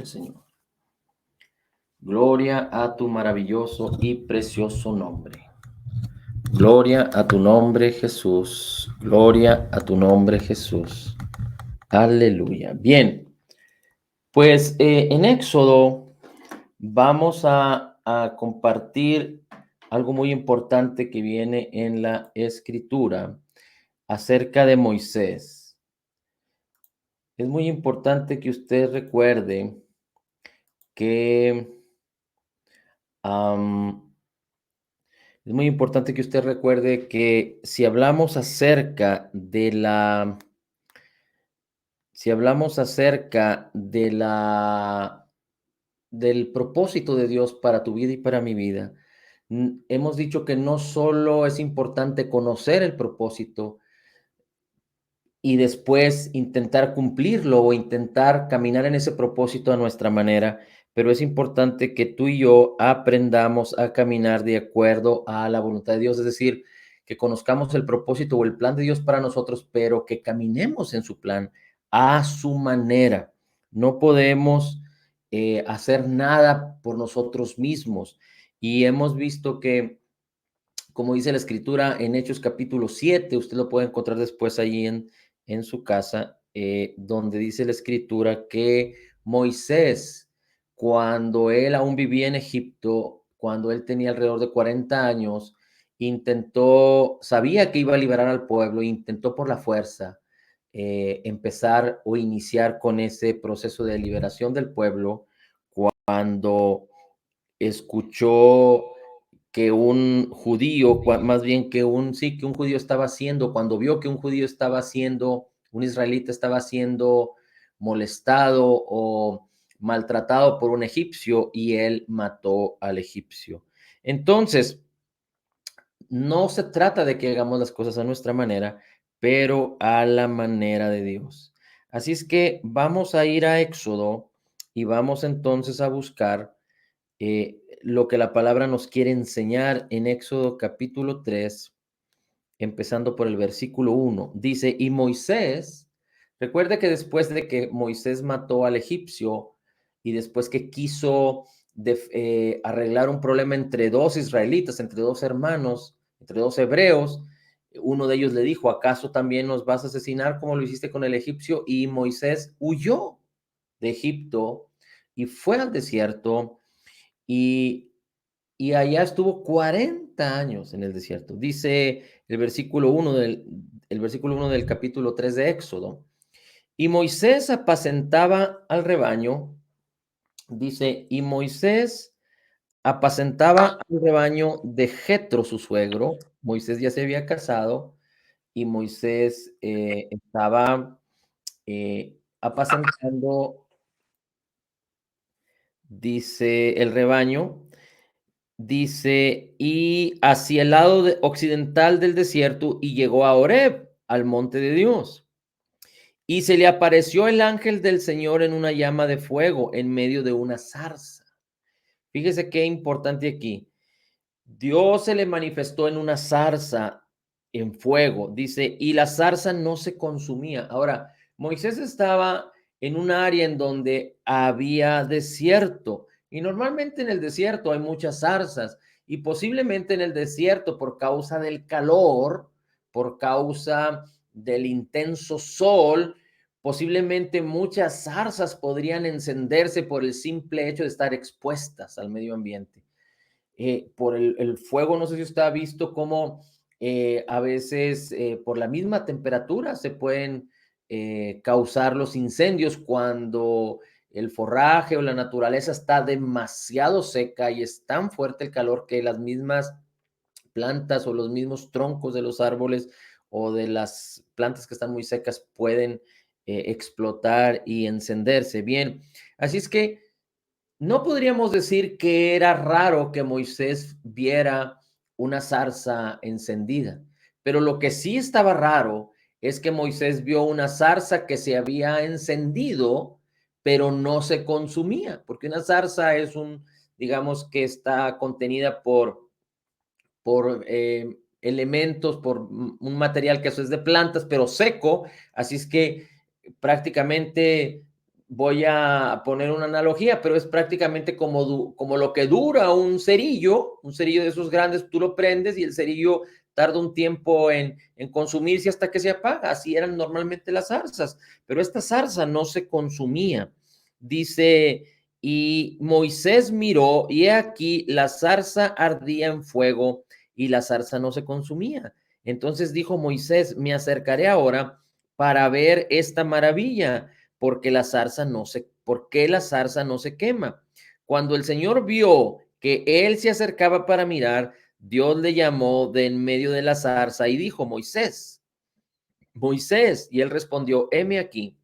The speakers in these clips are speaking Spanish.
Señor. Gloria a tu maravilloso y precioso nombre. Gloria a tu nombre, Jesús. Gloria a tu nombre, Jesús. Aleluya. Bien, pues en Éxodo vamos a compartir algo muy importante que viene en la Escritura acerca de Moisés. Es muy importante que usted recuerde que es muy importante que usted recuerde que si hablamos acerca del propósito de Dios para tu vida y para mi vida, hemos dicho que no solo es importante conocer el propósito y después intentar cumplirlo o intentar caminar en ese propósito a nuestra manera, pero es importante que tú y yo aprendamos a caminar de acuerdo a la voluntad de Dios, es decir, que conozcamos el propósito o el plan de Dios para nosotros, pero que caminemos en su plan a su manera. No podemos hacer nada por nosotros mismos. Y hemos visto que, como dice la escritura en Hechos capítulo 7, usted lo puede encontrar después allí en su casa, donde dice la escritura que Moisés, cuando él aún vivía en Egipto, cuando él tenía alrededor de 40 años, sabía que iba a liberar al pueblo, intentó por la fuerza empezar o iniciar con ese proceso de liberación del pueblo cuando escuchó que un judío, más bien que un judío estaba haciendo, cuando vio que un judío estaba haciendo, un israelita estaba siendo molestado o maltratado por un egipcio y él mató al egipcio. Entonces, no se trata de que hagamos las cosas a nuestra manera, pero a la manera de Dios. Así es que vamos a ir a Éxodo y vamos entonces a buscar lo que la palabra nos quiere enseñar en Éxodo capítulo 3, empezando por el versículo 1. Dice, y Moisés, recuerde que después de que Moisés mató al egipcio y después que quiso arreglar un problema entre dos israelitas, entre dos hermanos, entre dos hebreos, uno de ellos le dijo, ¿acaso también nos vas a asesinar como lo hiciste con el egipcio? Y Moisés huyó de Egipto y fue al desierto y, y allá estuvo 40 años en el desierto. Dice el versículo 1 del capítulo 3 de Éxodo. Y Moisés apacentaba al rebaño. Dice, y Moisés apacentaba al rebaño de Jetro, su suegro. Moisés ya se había casado y Moisés estaba apacentando, dice el rebaño. Dice, y hacia el lado occidental del desierto, y llegó a Horeb, al monte de Dios. Y se le apareció el ángel del Señor en una llama de fuego en medio de una zarza. Fíjese qué importante aquí. Dios se le manifestó en una zarza en fuego, dice, y la zarza no se consumía. Ahora, Moisés estaba en un área en donde había desierto, y normalmente en el desierto hay muchas zarzas, y posiblemente en el desierto por causa del calor, por causa del intenso sol, posiblemente muchas zarzas podrían encenderse por el simple hecho de estar expuestas al medio ambiente. Por el fuego, no sé si usted ha visto cómo a veces por la misma temperatura se pueden causar los incendios cuando el forraje o la naturaleza está demasiado seca y es tan fuerte el calor que las mismas plantas o los mismos troncos de los árboles o de las plantas que están muy secas pueden explotar y encenderse. Bien, así es que no podríamos decir que era raro que Moisés viera una zarza encendida, pero lo que sí estaba raro es que Moisés vio una zarza que se había encendido, pero no se consumía, porque una zarza es digamos que está contenida por elementos, por un material que eso es de plantas, pero seco, así es que prácticamente voy a poner una analogía, pero es prácticamente como lo que dura un cerillo de esos grandes, tú lo prendes y el cerillo tarda un tiempo en consumirse hasta que se apaga. Así eran normalmente las zarzas, pero esta zarza no se consumía. Dice, y Moisés miró y he aquí la zarza ardía en fuego y la zarza no se consumía. Entonces dijo Moisés, me acercaré ahora para ver esta maravilla porque ¿por qué la zarza no se quema? Cuando el Señor vio que él se acercaba para mirar, Dios le llamó de en medio de la zarza y dijo, Moisés, Moisés, y él respondió, heme aquí.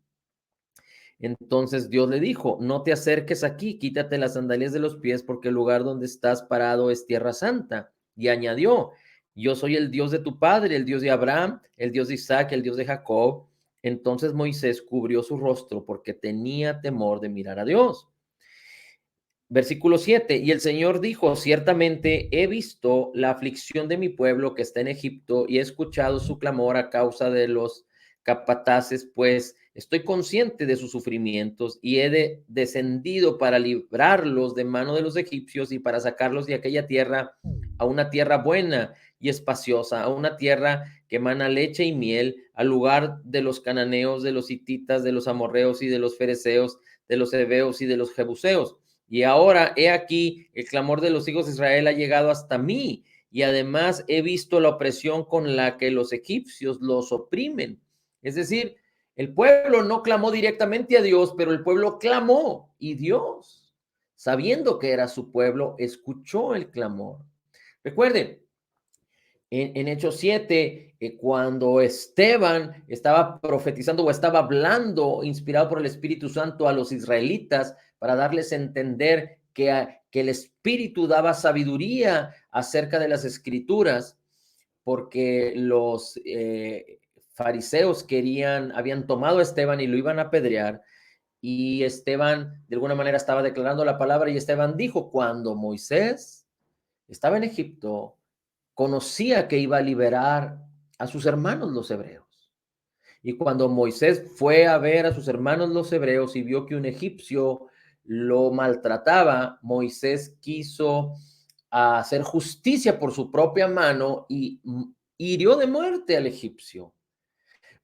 Entonces Dios le dijo, no te acerques aquí, quítate las sandalias de los pies, porque el lugar donde estás parado es tierra santa. Y añadió, yo soy el Dios de tu padre, el Dios de Abraham, el Dios de Isaac, el Dios de Jacob. Entonces Moisés cubrió su rostro porque tenía temor de mirar a Dios. Versículo 7, y el Señor dijo, ciertamente he visto la aflicción de mi pueblo que está en Egipto y he escuchado su clamor a causa de los capataces, pues estoy consciente de sus sufrimientos y descendido para librarlos de mano de los egipcios y para sacarlos de aquella tierra a una tierra buena y espaciosa, a una tierra que emana leche y miel, al lugar de los cananeos, de los hititas, de los amorreos y de los fereceos, de los heveos y de los jebuseos. Y ahora, he aquí, el clamor de los hijos de Israel ha llegado hasta mí, y además he visto la opresión con la que los egipcios los oprimen. Es decir, el pueblo no clamó directamente a Dios, pero el pueblo clamó, y Dios, sabiendo que era su pueblo, escuchó el clamor. Recuerden, en Hechos 7, cuando Esteban estaba profetizando o estaba hablando, inspirado por el Espíritu Santo a los israelitas, para darles a entender que el Espíritu daba sabiduría acerca de las Escrituras, porque los fariseos habían tomado a Esteban y lo iban a apedrear, y Esteban de alguna manera estaba declarando la palabra, y Esteban dijo, cuando Moisés estaba en Egipto, conocía que iba a liberar a sus hermanos los hebreos. Y cuando Moisés fue a ver a sus hermanos los hebreos y vio que un egipcio lo maltrataba, Moisés quiso hacer justicia por su propia mano y hirió de muerte al egipcio.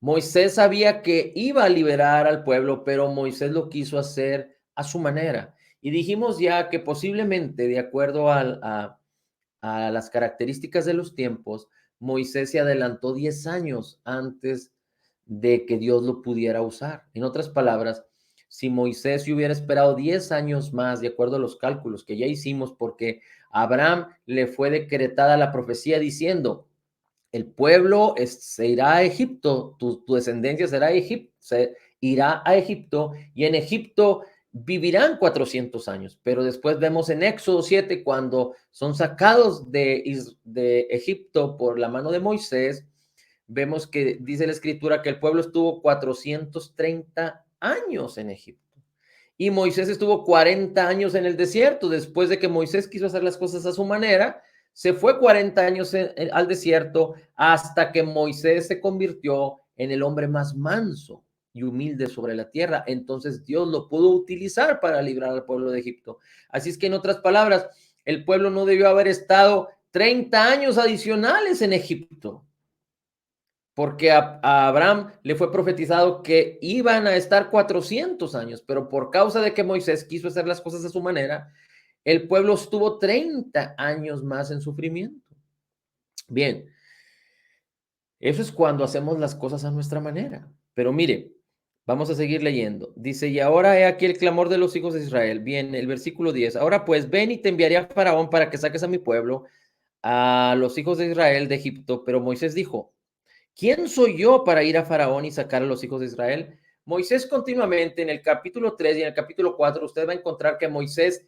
Moisés sabía que iba a liberar al pueblo, pero Moisés lo quiso hacer a su manera. Y dijimos ya que posiblemente, de acuerdo a las características de los tiempos, Moisés se adelantó 10 años antes de que Dios lo pudiera usar. En otras palabras, si Moisés se hubiera esperado 10 años más, de acuerdo a los cálculos que ya hicimos, porque a Abraham le fue decretada la profecía diciendo, el pueblo se irá a Egipto, tu descendencia se irá a Egipto, y en Egipto vivirán 400 años. Pero después vemos en Éxodo 7, cuando son sacados de Egipto por la mano de Moisés, vemos que dice la escritura que el pueblo estuvo 430 años en Egipto. Y Moisés estuvo 40 años en el desierto. Después de que Moisés quiso hacer las cosas a su manera, se fue 40 años al desierto hasta que Moisés se convirtió en el hombre más manso y humilde sobre la tierra. Entonces Dios lo pudo utilizar para librar al pueblo de Egipto. Así es que, en otras palabras, el pueblo no debió haber estado 30 años adicionales en Egipto, porque a Abraham le fue profetizado que iban a estar 400 años, pero por causa de que Moisés quiso hacer las cosas a su manera, el pueblo estuvo 30 años más en sufrimiento. Bien, eso es cuando hacemos las cosas a nuestra manera. Pero mire, vamos a seguir leyendo. Dice, y ahora he aquí el clamor de los hijos de Israel. Bien, el versículo 10. Ahora pues, ven y te enviaré a Faraón para que saques a mi pueblo, a los hijos de Israel de Egipto. Pero Moisés dijo, ¿quién soy yo para ir a Faraón y sacar a los hijos de Israel? Moisés continuamente en el capítulo 3 y en el capítulo 4, usted va a encontrar que Moisés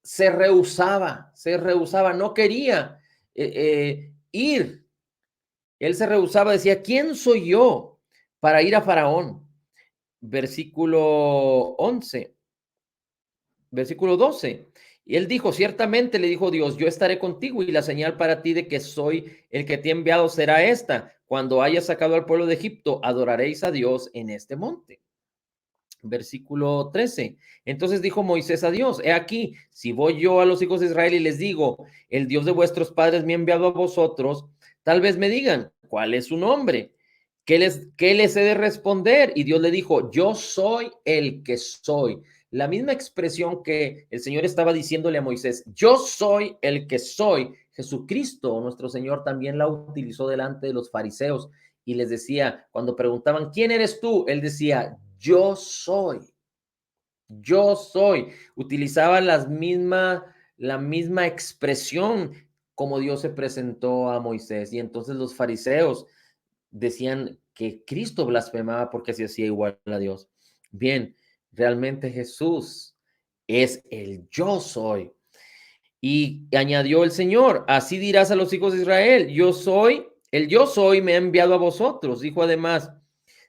se rehusaba, no quería ir. Él se rehusaba, decía, ¿quién soy yo para ir a Faraón? Versículo 11, versículo 12. Y él dijo, ciertamente le dijo Dios, yo estaré contigo y la señal para ti de que soy el que te he enviado será esta. Cuando hayas sacado al pueblo de Egipto, adoraréis a Dios en este monte. Versículo 13. Entonces dijo Moisés a Dios: he aquí, si voy yo a los hijos de Israel y les digo, el Dios de vuestros padres me ha enviado a vosotros, tal vez me digan, ¿cuál es su nombre? ¿Qué les he de responder? Y Dios le dijo: yo soy el que soy. La misma expresión que el Señor estaba diciéndole a Moisés: yo soy el que soy. Jesucristo, nuestro Señor, también la utilizó delante de los fariseos y les decía, cuando preguntaban, ¿quién eres tú? Él decía, yo soy, yo soy. Utilizaba la misma expresión como Dios se presentó a Moisés. Y entonces los fariseos decían que Cristo blasfemaba porque se hacía igual a Dios. Bien, realmente Jesús es el yo soy. Y añadió el Señor: así dirás a los hijos de Israel, yo soy, me ha enviado a vosotros. Dijo además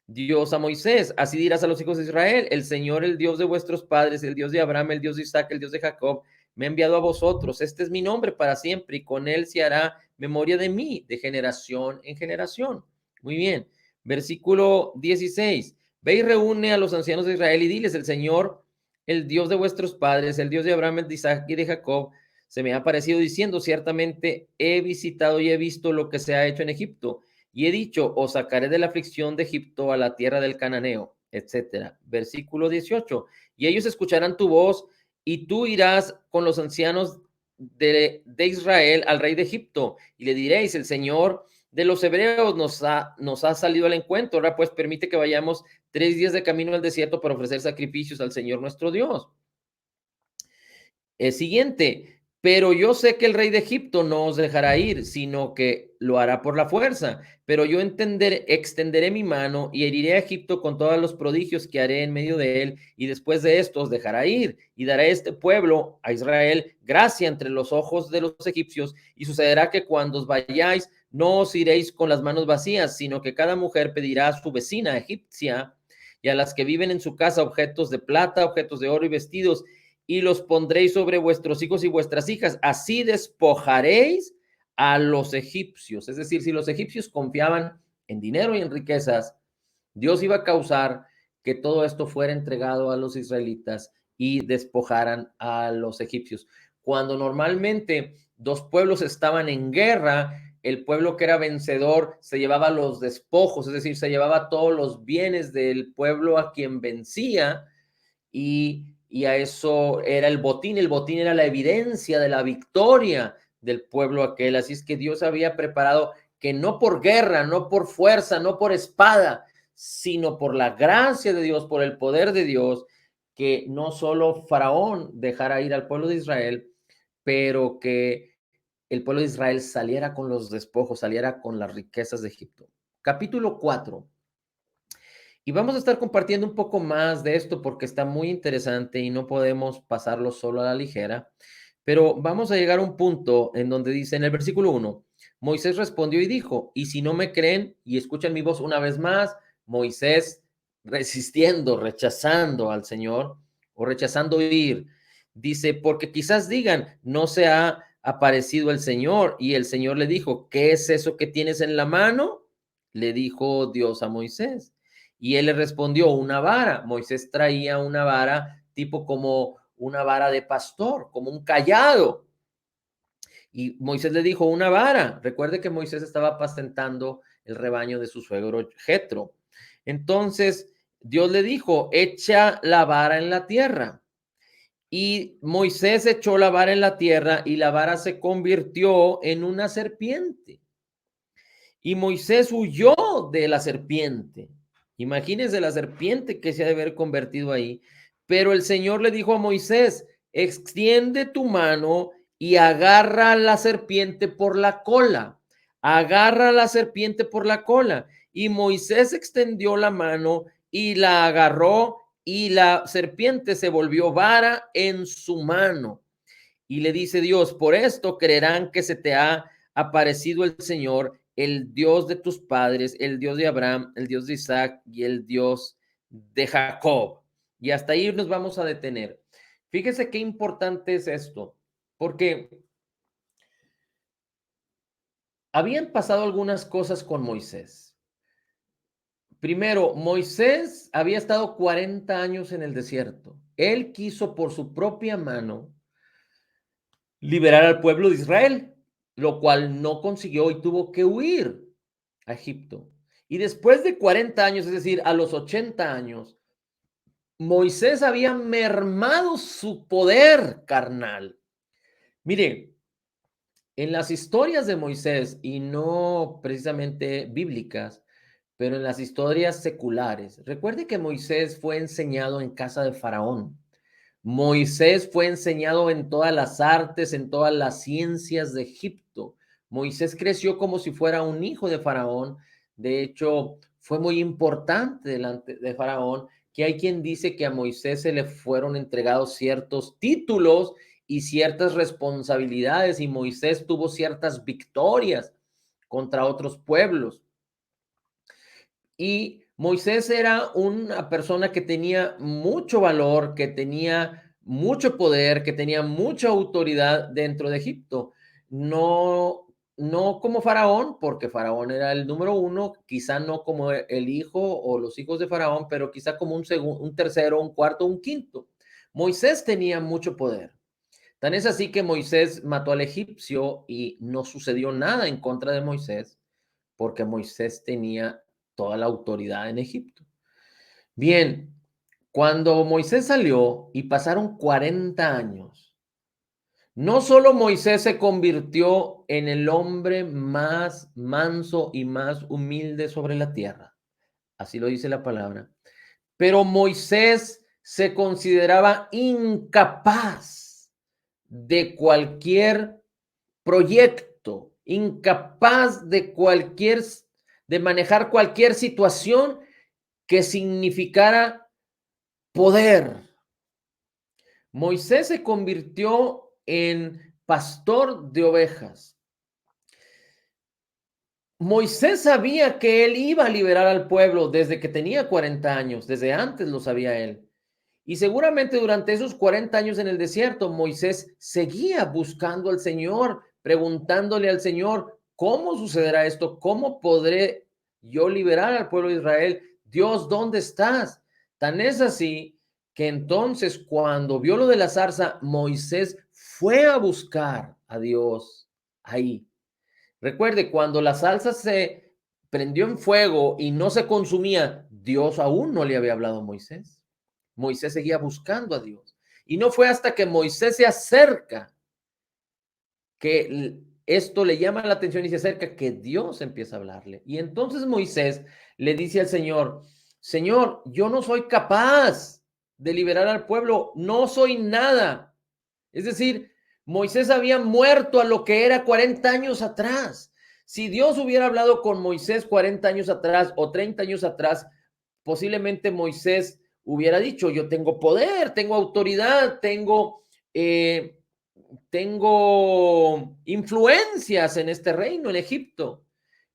Dios a Moisés: así dirás a los hijos de Israel, el Señor, el Dios de vuestros padres, el Dios de Abraham, el Dios de Isaac, el Dios de Jacob, me ha enviado a vosotros. Este es mi nombre para siempre y con él se hará memoria de mí de generación en generación. Muy bien. Versículo 16. Ve y reúne a los ancianos de Israel y diles: el Señor, el Dios de vuestros padres, el Dios de Abraham, el de Isaac y de Jacob, se me ha parecido diciendo: ciertamente he visitado y he visto lo que se ha hecho en Egipto, y he dicho: os sacaré de la aflicción de Egipto a la tierra del cananeo, etcétera. Versículo 18. Y ellos escucharán tu voz, y tú irás con los ancianos de Israel al rey de Egipto, y le diréis: el Señor de los hebreos nos ha salido al encuentro. Ahora pues permite que vayamos 3 días de camino al desierto para ofrecer sacrificios al Señor nuestro Dios. El siguiente: pero yo sé que el rey de Egipto no os dejará ir, sino que lo hará por la fuerza. Pero yo extenderé mi mano y heriré a Egipto con todos los prodigios que haré en medio de él, y después de esto os dejará ir, y daré a este pueblo, a Israel, gracia entre los ojos de los egipcios, y sucederá que cuando os vayáis, no os iréis con las manos vacías, sino que cada mujer pedirá a su vecina egipcia y a las que viven en su casa objetos de plata, objetos de oro y vestidos, y los pondréis sobre vuestros hijos y vuestras hijas. Así despojaréis a los egipcios. Es decir, si los egipcios confiaban en dinero y en riquezas, Dios iba a causar que todo esto fuera entregado a los israelitas y despojaran a los egipcios. Cuando normalmente dos pueblos estaban en guerra, el pueblo que era vencedor se llevaba los despojos, es decir, se llevaba todos los bienes del pueblo a quien vencía, y a eso era el botín era la evidencia de la victoria del pueblo aquel. Así es que Dios había preparado que no por guerra, no por fuerza, no por espada, sino por la gracia de Dios, por el poder de Dios, que no solo Faraón dejara ir al pueblo de Israel, pero que el pueblo de Israel saliera con los despojos, saliera con las riquezas de Egipto. Capítulo 4. Y vamos a estar compartiendo un poco más de esto porque está muy interesante y no podemos pasarlo solo a la ligera, pero vamos a llegar a un punto en donde dice en el versículo 1: Moisés respondió y dijo: y si no me creen y escuchan mi voz una vez más. Moisés resistiendo, rechazando al Señor o rechazando ir. Dice: porque quizás digan, no se ha aparecido el Señor. Y el Señor le dijo: ¿qué es eso que tienes en la mano? Le dijo Dios a Moisés. Y él le respondió: una vara. Moisés traía una vara tipo como una vara de pastor, como un cayado. Y Moisés le dijo: una vara. Recuerde que Moisés estaba apacentando el rebaño de su suegro Jetro. Entonces Dios le dijo: echa la vara en la tierra. Y Moisés echó la vara en la tierra y la vara se convirtió en una serpiente. Y Moisés huyó de la serpiente. Imagínense la serpiente que se ha de haber convertido ahí. Pero el Señor le dijo a Moisés: extiende tu mano y agarra a la serpiente por la cola. Agarra a la serpiente por la cola. Y Moisés extendió la mano y la agarró, y la serpiente se volvió vara en su mano. Y le dice Dios: por esto creerán que se te ha aparecido el Señor, el Dios de tus padres, el Dios de Abraham, el Dios de Isaac y el Dios de Jacob. Y hasta ahí nos vamos a detener. Fíjese qué importante es esto, porque habían pasado algunas cosas con Moisés, Primero, Moisés había estado 40 años en el desierto. Él quiso por su propia mano liberar al pueblo de Israel, lo cual no consiguió y tuvo que huir a Egipto. Y después de 40 años, es decir, a los 80 años, Moisés había mermado su poder carnal. Mire, en las historias de Moisés, y no precisamente bíblicas, pero en las historias seculares, recuerde que Moisés fue enseñado en casa de Faraón. Moisés fue enseñado en todas las artes, en todas las ciencias de Egipto. Moisés creció como si fuera un hijo de Faraón. De hecho, fue muy importante delante de Faraón, que hay quien dice que a Moisés se le fueron entregados ciertos títulos y ciertas responsabilidades, y Moisés tuvo ciertas victorias contra otros pueblos. Y Moisés era una persona que tenía mucho valor, que tenía mucho poder, que tenía mucha autoridad dentro de Egipto. No, no como Faraón, porque Faraón era el número uno, quizá no como el hijo o los hijos de Faraón, pero quizá como un segundo, un tercero, un cuarto, un quinto. Moisés tenía mucho poder. Tan es así que Moisés mató al egipcio y no sucedió nada en contra de Moisés, porque Moisés tenía toda la autoridad en Egipto. Bien, cuando Moisés salió y pasaron 40 años, no solo Moisés se convirtió en el hombre más manso y más humilde sobre la tierra, así lo dice la palabra, pero Moisés se consideraba incapaz de cualquier proyecto, incapaz de manejar cualquier situación que significara poder. Moisés se convirtió en pastor de ovejas. Moisés sabía que él iba a liberar al pueblo desde que tenía 40 años, desde antes lo sabía él. Y seguramente durante esos 40 años en el desierto, Moisés seguía buscando al Señor, preguntándole al Señor, ¿cómo sucederá esto? ¿Cómo podré yo liberar al pueblo de Israel? Dios, ¿dónde estás? Tan es así que entonces cuando vio lo de la zarza, Moisés fue a buscar a Dios ahí. Recuerde, cuando la salsa se prendió en fuego y no se consumía, Dios aún no le había hablado a Moisés. Moisés seguía buscando a Dios. Y no fue hasta que Moisés se acerca que esto le llama la atención y se acerca que Dios empieza a hablarle. Y entonces Moisés le dice al Señor, Señor, yo no soy capaz de liberar al pueblo, no soy nada. Es decir, Moisés había muerto a lo que era 40 años atrás. Si Dios hubiera hablado con Moisés 40 años atrás o 30 años atrás, posiblemente Moisés hubiera dicho, yo tengo poder, tengo autoridad, tengo influencias en este reino, en Egipto.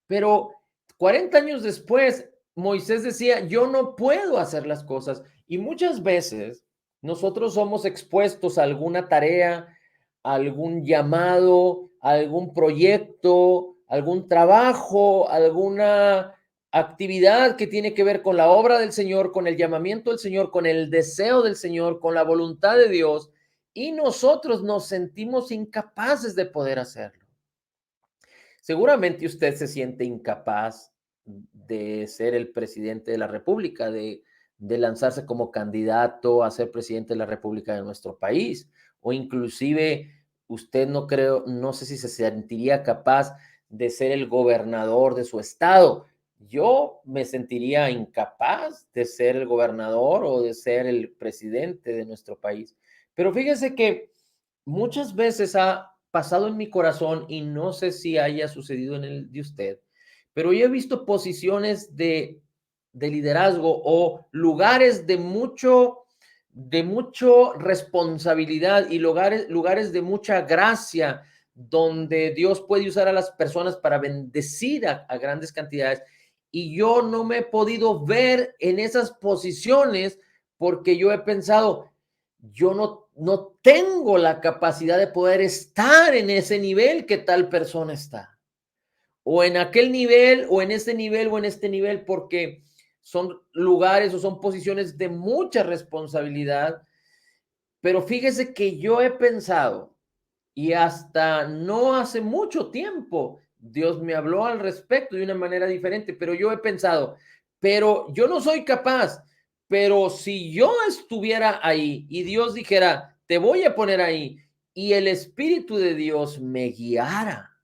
Pero 40 años después, Moisés decía, yo no puedo hacer las cosas. Y muchas veces nosotros somos expuestos a alguna tarea, a algún llamado, a algún proyecto, algún trabajo, alguna actividad que tiene que ver con la obra del Señor, con el llamamiento del Señor, con el deseo del Señor, con la voluntad de Dios, y nosotros nos sentimos incapaces de poder hacerlo. Seguramente usted se siente incapaz de ser el presidente de la República, de lanzarse como candidato a ser presidente de la República de nuestro país, o inclusive usted no sé si se sentiría capaz de ser el gobernador de su estado. Yo me sentiría incapaz de ser el gobernador o de ser el presidente de nuestro país. Pero fíjese que muchas veces ha pasado en mi corazón y no sé si haya sucedido en el de usted, pero yo he visto posiciones de liderazgo o lugares de mucho responsabilidad y lugares de mucha gracia donde Dios puede usar a las personas para bendecir a grandes cantidades. Y yo no me he podido ver en esas posiciones porque yo he pensado, yo no tengo la capacidad de poder estar en ese nivel que tal persona está. O en aquel nivel, o en ese nivel, o en este nivel, porque son lugares o son posiciones de mucha responsabilidad, pero fíjese que yo he pensado, y hasta no hace mucho tiempo, Dios me habló al respecto de una manera diferente, pero yo he pensado, pero yo no soy capaz, pero si yo estuviera ahí y Dios dijera, te voy a poner ahí, y el Espíritu de Dios me guiara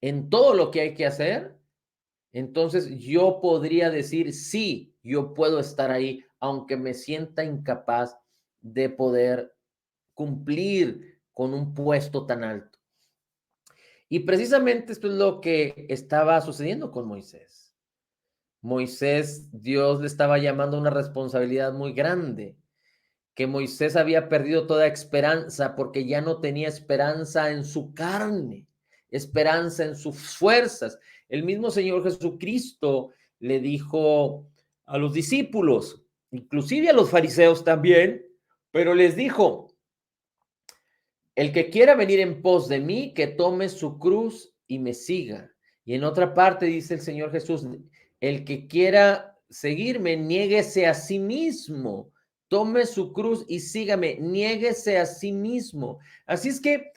en todo lo que hay que hacer, entonces yo podría decir, sí, yo puedo estar ahí, aunque me sienta incapaz de poder cumplir con un puesto tan alto. Y precisamente esto es lo que estaba sucediendo con Moisés. Moisés, Dios le estaba llamando a una responsabilidad muy grande, que Moisés había perdido toda esperanza porque ya no tenía esperanza en su carne, esperanza en sus fuerzas. El mismo Señor Jesucristo le dijo a los discípulos, inclusive a los fariseos también, pero les dijo, el que quiera venir en pos de mí, que tome su cruz y me siga. Y en otra parte dice el Señor Jesús, el que quiera seguirme, niéguese a sí mismo, tome su cruz y sígame, niéguese a sí mismo. Así es que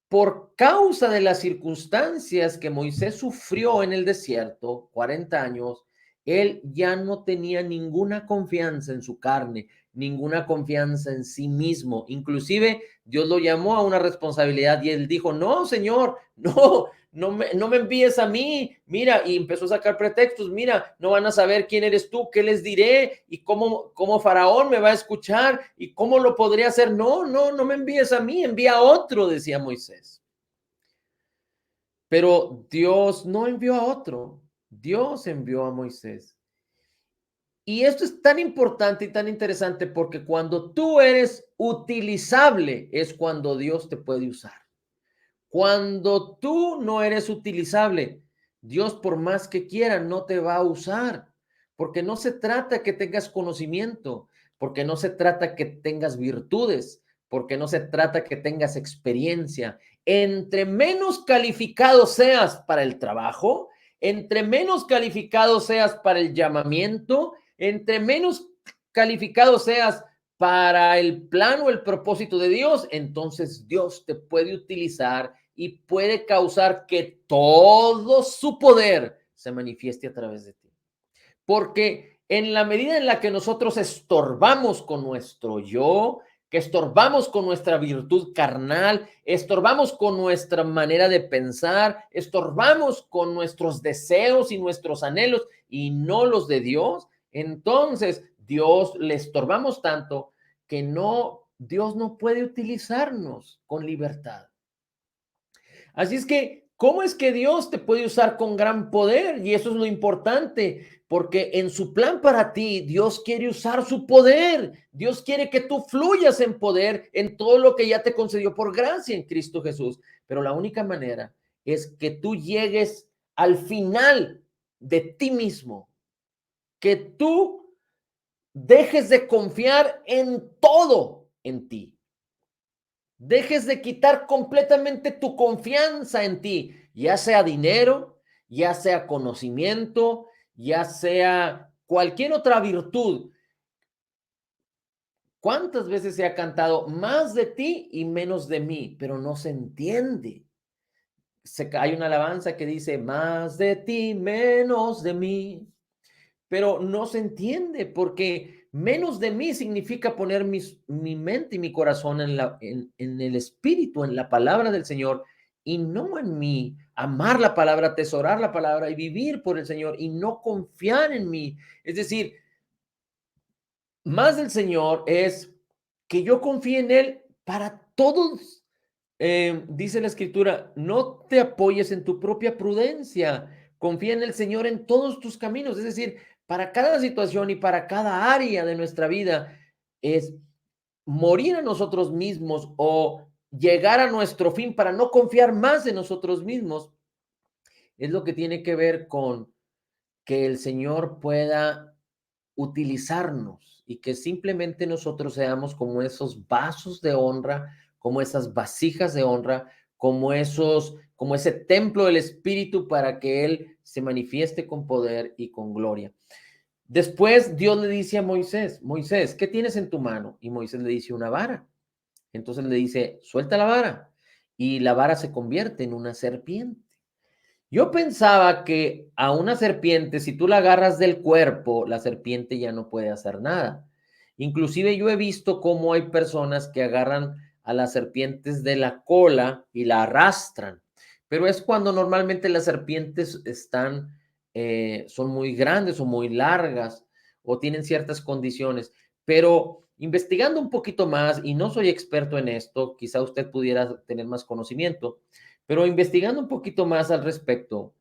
por causa de las circunstancias que Moisés sufrió en el desierto, 40 años, él ya no tenía ninguna confianza en su carne, ninguna confianza en sí mismo. Inclusive Dios lo llamó a una responsabilidad y él dijo, no, Señor, no me envíes a mí. Mira, y empezó a sacar pretextos. Mira, no van a saber quién eres tú, qué les diré y cómo Faraón me va a escuchar y cómo lo podría hacer. No me envíes a mí, envía a otro, decía Moisés. Pero Dios no envió a otro, Dios envió a Moisés. Y esto es tan importante y tan interesante porque cuando tú eres utilizable es cuando Dios te puede usar. Cuando tú no eres utilizable, Dios por más que quiera no te va a usar, porque no se trata que tengas conocimiento, porque no se trata que tengas virtudes, porque no se trata que tengas experiencia. Entre menos calificado seas para el trabajo, entre menos calificado seas para el llamamiento, entre menos calificado seas para el plan o el propósito de Dios, entonces Dios te puede utilizar y puede causar que todo su poder se manifieste a través de ti. Porque en la medida en la que nosotros estorbamos con nuestro yo, que estorbamos con nuestra virtud carnal, estorbamos con nuestra manera de pensar, estorbamos con nuestros deseos y nuestros anhelos y no los de Dios, entonces Dios le estorbamos tanto que Dios no puede utilizarnos con libertad. Así es que, ¿cómo es que Dios te puede usar con gran poder? Y eso es lo importante, porque en su plan para ti, Dios quiere usar su poder. Dios quiere que tú fluyas en poder en todo lo que ya te concedió por gracia en Cristo Jesús. Pero la única manera es que tú llegues al final de ti mismo, que tú dejes de confiar en todo en ti. Dejes de quitar completamente tu confianza en ti, ya sea dinero, ya sea conocimiento, ya sea cualquier otra virtud. ¿Cuántas veces se ha cantado más de ti y menos de mí? Pero no se entiende. Hay una alabanza que dice más de ti, menos de mí. Pero no se entiende porque menos de mí significa poner mi mente y mi corazón en el Espíritu, en la palabra del Señor y no en mí. Amar la palabra, atesorar la palabra y vivir por el Señor y no confiar en mí. Es decir, más del Señor es que yo confíe en Él para todos. Dice la Escritura, no te apoyes en tu propia prudencia, confía en el Señor en todos tus caminos. Es decir, para cada situación y para cada área de nuestra vida es morir a nosotros mismos o llegar a nuestro fin para no confiar más en nosotros mismos. Es lo que tiene que ver con que el Señor pueda utilizarnos y que simplemente nosotros seamos como esos vasos de honra, como esas vasijas de honra, como ese templo del Espíritu para que Él se manifieste con poder y con gloria. Después Dios le dice a Moisés, Moisés, ¿qué tienes en tu mano? Y Moisés le dice una vara. Entonces le dice, suelta la vara. Y la vara se convierte en una serpiente. Yo pensaba que a una serpiente, si tú la agarras del cuerpo, la serpiente ya no puede hacer nada. Inclusive yo he visto cómo hay personas que agarran a las serpientes de la cola y la arrastran, pero es cuando normalmente las serpientes son muy grandes o muy largas o tienen ciertas condiciones. Pero investigando un poquito más, y no soy experto en esto, quizá usted pudiera tener más conocimiento, pero investigando un poquito más al respecto,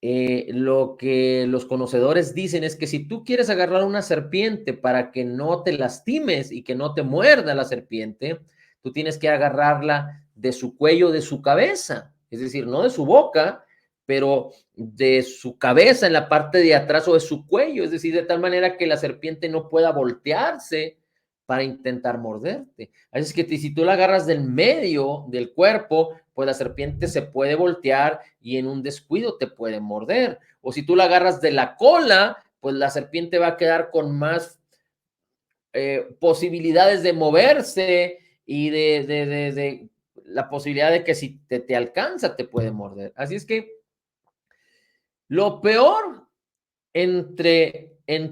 lo que los conocedores dicen es que si tú quieres agarrar una serpiente para que no te lastimes y que no te muerda la serpiente, tú tienes que agarrarla de su cuello, de su cabeza, es decir, no de su boca, pero de su cabeza en la parte de atrás o de su cuello, es decir, de tal manera que la serpiente no pueda voltearse para intentar morderte. Así es que si tú la agarras del medio del cuerpo, pues la serpiente se puede voltear y en un descuido te puede morder. O si tú la agarras de la cola, pues la serpiente va a quedar con más posibilidades de moverse y de la posibilidad de que si te alcanza te puede morder. Así es que lo peor en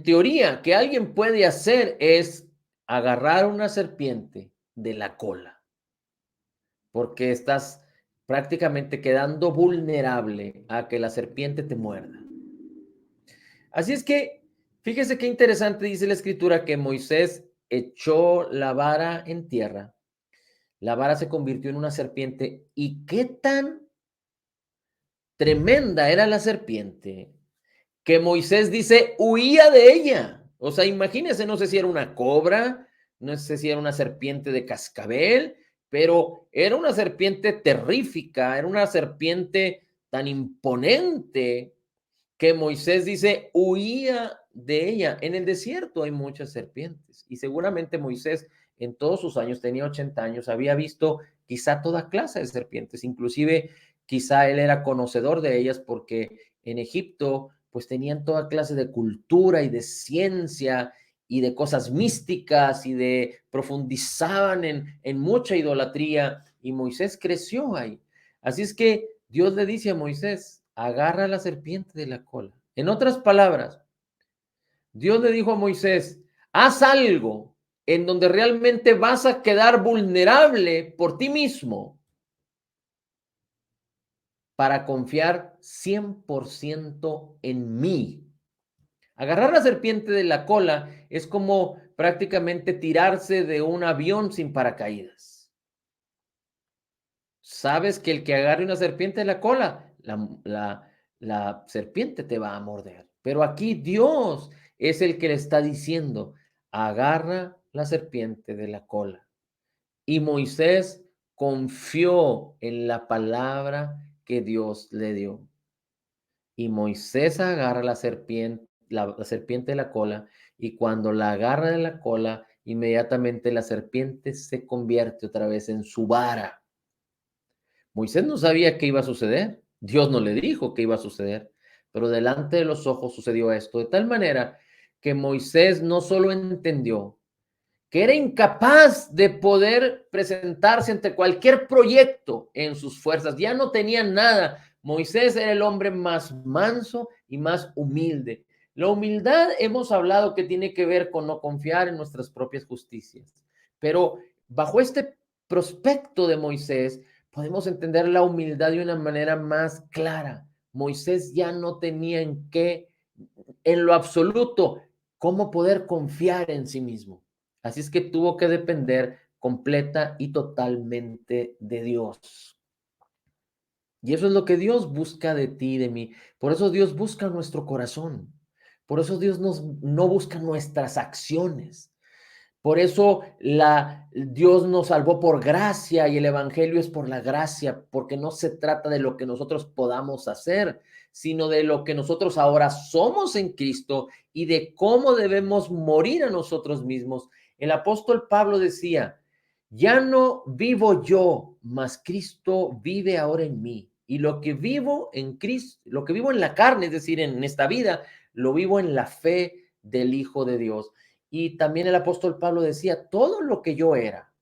teoría que alguien puede hacer es agarrar una serpiente de la cola, porque estás prácticamente quedando vulnerable a que la serpiente te muerda. Así es que, fíjese qué interesante dice la escritura que Moisés echó la vara en tierra, la vara se convirtió en una serpiente y qué tan tremenda era la serpiente que Moisés dice huía de ella. O sea, imagínese, no sé si era una cobra, no sé si era una serpiente de cascabel, pero era una serpiente terrífica, era una serpiente tan imponente que Moisés dice huía de ella. En el desierto hay muchas serpientes y seguramente Moisés en todos sus años, tenía 80 años, había visto quizá toda clase de serpientes, inclusive quizá él era conocedor de ellas porque en Egipto pues tenían toda clase de cultura y de ciencia y de cosas místicas y de profundizaban en mucha idolatría y Moisés creció ahí. Así es que Dios le dice a Moisés, agarra la serpiente de la cola. En otras palabras, Dios le dijo a Moisés, haz algo en donde realmente vas a quedar vulnerable por ti mismo para confiar 100% en mí. Agarrar la serpiente de la cola es como prácticamente tirarse de un avión sin paracaídas. Sabes que el que agarre una serpiente de la cola, la serpiente te va a morder. Pero aquí Dios es el que le está diciendo, agarra la serpiente de la cola. Y Moisés confió en la palabra que Dios le dio. Y Moisés agarra la serpiente de la cola, y cuando la agarra de la cola, inmediatamente la serpiente se convierte otra vez en su vara. Moisés no sabía qué iba a suceder, Dios no le dijo qué iba a suceder, pero delante de los ojos sucedió esto, de tal manera que Moisés no solo entendió que era incapaz de poder presentarse ante cualquier proyecto en sus fuerzas, ya no tenía nada. Moisés era el hombre más manso y más humilde. La humildad hemos hablado que tiene que ver con no confiar en nuestras propias justicias, pero bajo este prospecto de Moisés podemos entender la humildad de una manera más clara. Moisés ya no tenía en lo absoluto, cómo poder confiar en sí mismo. Así es que tuvo que depender completa y totalmente de Dios. Y eso es lo que Dios busca de ti y de mí. Por eso Dios busca nuestro corazón. Por eso Dios no busca nuestras acciones. Por eso Dios nos salvó por gracia y el Evangelio es por la gracia, porque no se trata de lo que nosotros podamos hacer, sino de lo que nosotros ahora somos en Cristo y de cómo debemos morir a nosotros mismos. El apóstol Pablo decía, ya no vivo yo, mas Cristo vive ahora en mí. Y lo que vivo en Cristo, lo que vivo en la carne, es decir, en esta vida, lo vivo en la fe del Hijo de Dios. Y también el apóstol Pablo decía, todo lo que yo era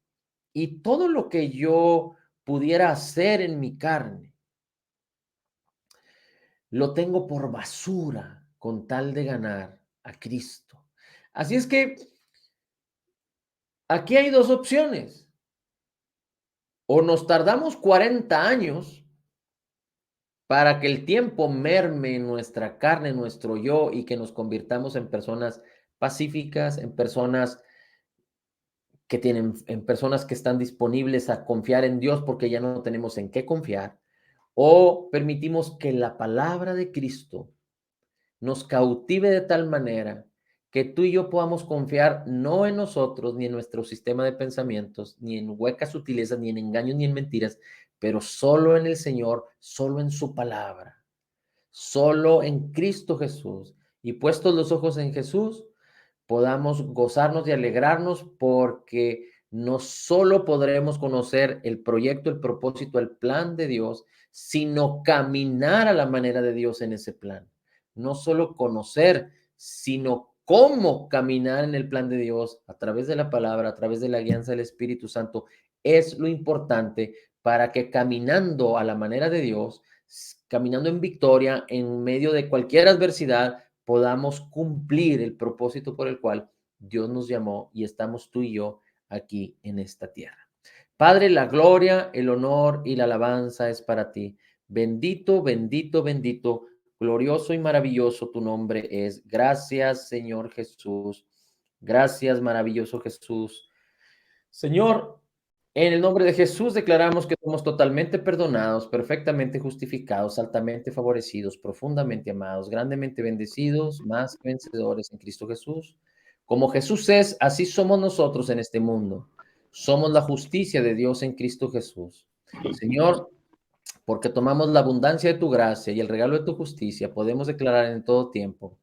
y todo lo que yo pudiera hacer en mi carne, lo tengo por basura con tal de ganar a Cristo. Así es que aquí hay dos opciones. O nos tardamos 40 años para que el tiempo merme en nuestra carne, en nuestro yo, y que nos convirtamos en personas pacíficas, en personas en personas que están disponibles a confiar en Dios porque ya no tenemos en qué confiar, o permitimos que la palabra de Cristo nos cautive de tal manera que tú y yo podamos confiar no en nosotros, ni en nuestro sistema de pensamientos, ni en huecas sutilezas, ni en engaños, ni en mentiras, pero solo en el Señor, solo en su palabra, solo en Cristo Jesús. Y puestos los ojos en Jesús, podamos gozarnos y alegrarnos porque no solo podremos conocer el proyecto, el propósito, el plan de Dios, sino caminar a la manera de Dios en ese plan. No solo conocer, sino cómo caminar en el plan de Dios a través de la palabra, a través de la guianza del Espíritu Santo, es lo importante para que caminando a la manera de Dios, caminando en victoria en medio de cualquier adversidad, podamos cumplir el propósito por el cual Dios nos llamó y estamos tú y yo aquí en esta tierra. Padre, la gloria, el honor y la alabanza es para ti. Bendito, bendito, bendito, glorioso y maravilloso tu nombre es. Gracias, Señor Jesús. Gracias, maravilloso Jesús. Señor, en el nombre de Jesús declaramos que somos totalmente perdonados, perfectamente justificados, altamente favorecidos, profundamente amados, grandemente bendecidos, más que vencedores en Cristo Jesús. Como Jesús es, así somos nosotros en este mundo. Somos la justicia de Dios en Cristo Jesús. Señor, porque tomamos la abundancia de tu gracia y el regalo de tu justicia, podemos declarar en todo tiempo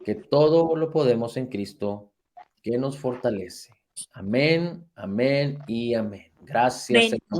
que todo lo podemos en Cristo que nos fortalece. Amén, amén y amén. Gracias, Amén. Señor.